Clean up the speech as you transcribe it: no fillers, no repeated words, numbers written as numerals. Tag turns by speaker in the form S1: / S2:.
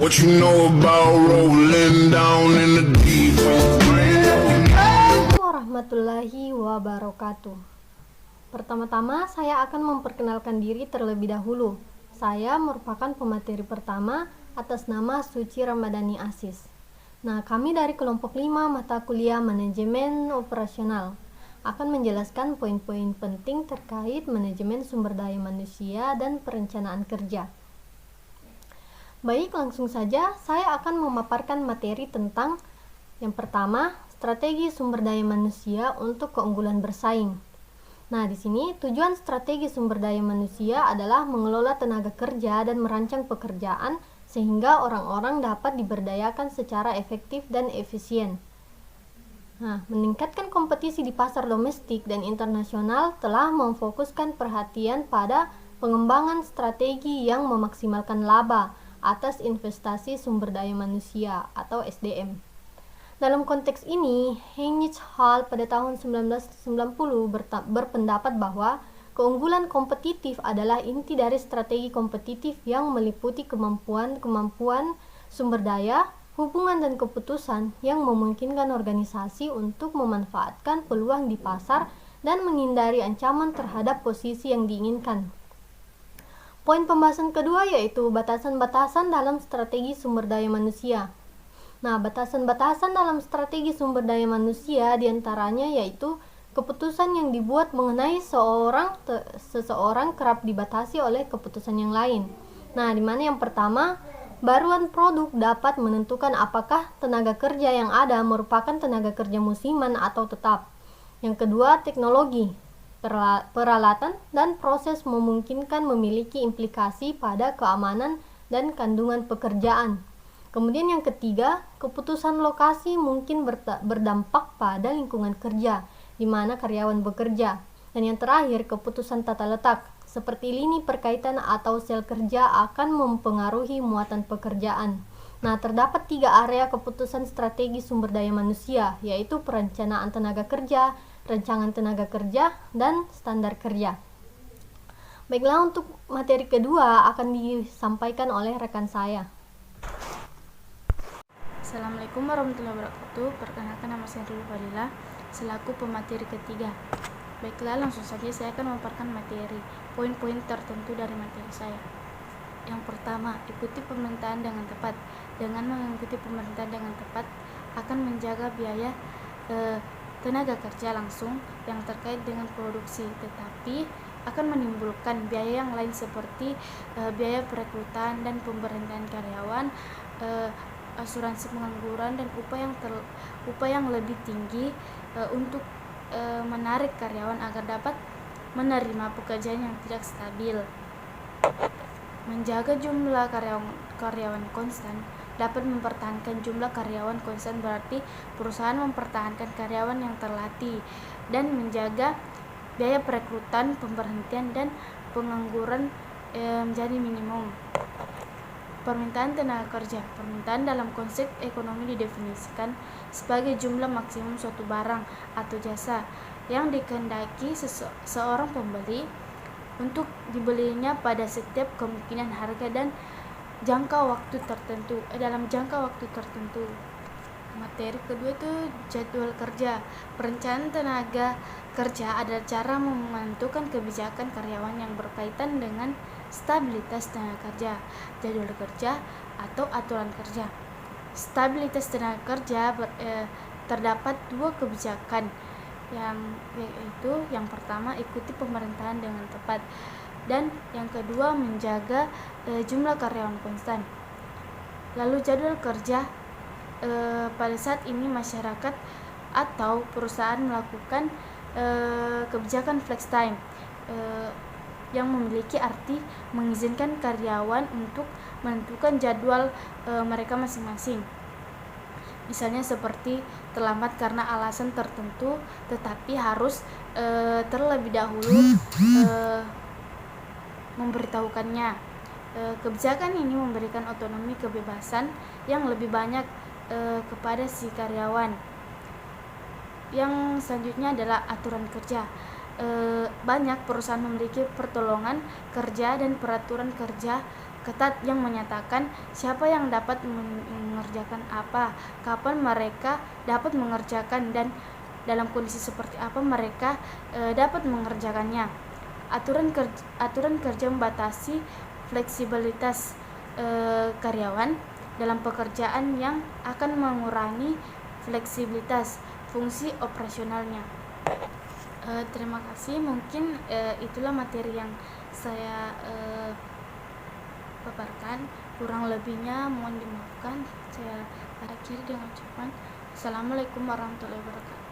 S1: What you know about rolling down in the deep end?
S2: Warahmatullahi wabarakatuh. Pertama-tama saya akan memperkenalkan diri terlebih dahulu. Saya merupakan pemateri pertama atas nama Suci Ramadhani Asis. Nah, kami dari kelompok 5 mata kuliah manajemen operasional akan menjelaskan poin-poin penting terkait manajemen sumber daya manusia dan perencanaan kerja. Baik, langsung saja saya akan memaparkan materi tentang yang pertama, strategi sumber daya manusia untuk keunggulan bersaing. Nah, di sini tujuan strategi sumber daya manusia adalah mengelola tenaga kerja dan merancang pekerjaan sehingga orang-orang dapat diberdayakan secara efektif dan efisien. Nah, meningkatkan kompetisi di pasar domestik dan internasional telah memfokuskan perhatian pada pengembangan strategi yang memaksimalkan laba atas investasi sumber daya manusia atau SDM. Dalam konteks ini, Heinrich Hall pada tahun 1990 berpendapat bahwa keunggulan kompetitif adalah inti dari strategi kompetitif yang meliputi kemampuan sumber daya, hubungan dan keputusan yang memungkinkan organisasi untuk memanfaatkan peluang di pasar dan menghindari ancaman terhadap posisi yang diinginkan. Poin pembahasan kedua yaitu batasan-batasan dalam strategi sumber daya manusia. Nah, batasan-batasan dalam strategi sumber daya manusia diantaranya yaitu keputusan yang dibuat mengenai seseorang kerap dibatasi oleh keputusan yang lain. Nah, di mana yang pertama, baruan produk dapat menentukan apakah tenaga kerja yang ada merupakan tenaga kerja musiman atau tetap. Yang kedua, teknologi, peralatan, dan proses memungkinkan memiliki implikasi pada keamanan dan kandungan pekerjaan. Kemudian yang ketiga, keputusan lokasi mungkin berdampak pada lingkungan kerja, di mana karyawan bekerja. Dan yang terakhir, keputusan tata letak, seperti lini perkaitan atau sel kerja akan mempengaruhi muatan pekerjaan. Nah, terdapat 3 area keputusan strategi sumber daya manusia, yaitu perencanaan tenaga kerja, rancangan tenaga kerja, dan standar kerja. Baiklah, untuk materi kedua akan disampaikan oleh rekan saya.
S3: Assalamualaikum warahmatullahi wabarakatuh. Perkenalkan, nama saya Rulu Fadila selaku pemateri ketiga. Baiklah, langsung saja saya akan memaparkan materi, poin-poin tertentu dari materi saya. Yang pertama, ikuti pemerintahan dengan tepat. Dengan mengikuti pemerintahan dengan tepat akan menjaga biaya tenaga kerja langsung yang terkait dengan produksi, tetapi akan menimbulkan biaya yang lain seperti biaya perekrutan dan pemberhentian karyawan, asuransi pengangguran, dan upah yang lebih tinggi untuk menarik karyawan agar dapat menerima pekerjaan yang tidak stabil. Menjaga jumlah karyawan konstan. Dapat mempertahankan jumlah karyawan konstan berarti perusahaan mempertahankan karyawan yang terlatih dan menjaga biaya perekrutan, pemberhentian, dan pengangguran menjadi minimum. Permintaan tenaga kerja. Permintaan dalam konsep ekonomi didefinisikan sebagai jumlah maksimum suatu barang atau jasa yang dikehendaki seorang pembeli untuk dibelinya pada setiap kemungkinan harga dan dalam jangka waktu tertentu. Materi kedua itu jadwal kerja. Perencanaan tenaga kerja adalah cara menentukan kebijakan karyawan yang berkaitan dengan stabilitas tenaga kerja, jadwal kerja, atau aturan kerja. Stabilitas tenaga kerja terdapat 2 kebijakan, yaitu yang pertama, ikuti pemerintahan dengan tepat, dan yang kedua, menjaga jumlah karyawan konstan. Lalu jadwal kerja, pada saat ini masyarakat atau perusahaan melakukan kebijakan flex time yang memiliki arti mengizinkan karyawan untuk menentukan jadwal mereka masing-masing. Misalnya seperti terlambat karena alasan tertentu, tetapi harus terlebih dahulu memberitahukannya. Kebijakan ini memberikan otonomi kebebasan yang lebih banyak kepada si karyawan. Yang selanjutnya adalah aturan kerja. Banyak perusahaan memiliki pertolongan kerja dan peraturan kerja ketat yang menyatakan siapa yang dapat mengerjakan apa, kapan mereka dapat mengerjakan, dan dalam kondisi seperti apa mereka dapat mengerjakannya. Aturan kerja membatasi fleksibilitas karyawan dalam pekerjaan yang akan mengurangi fleksibilitas fungsi operasionalnya. Terima kasih. Mungkin itulah materi yang saya paparkan. Kurang lebihnya mohon dimaafkan. Saya akhiri dengan ucapan Assalamualaikum warahmatullahi wabarakatuh.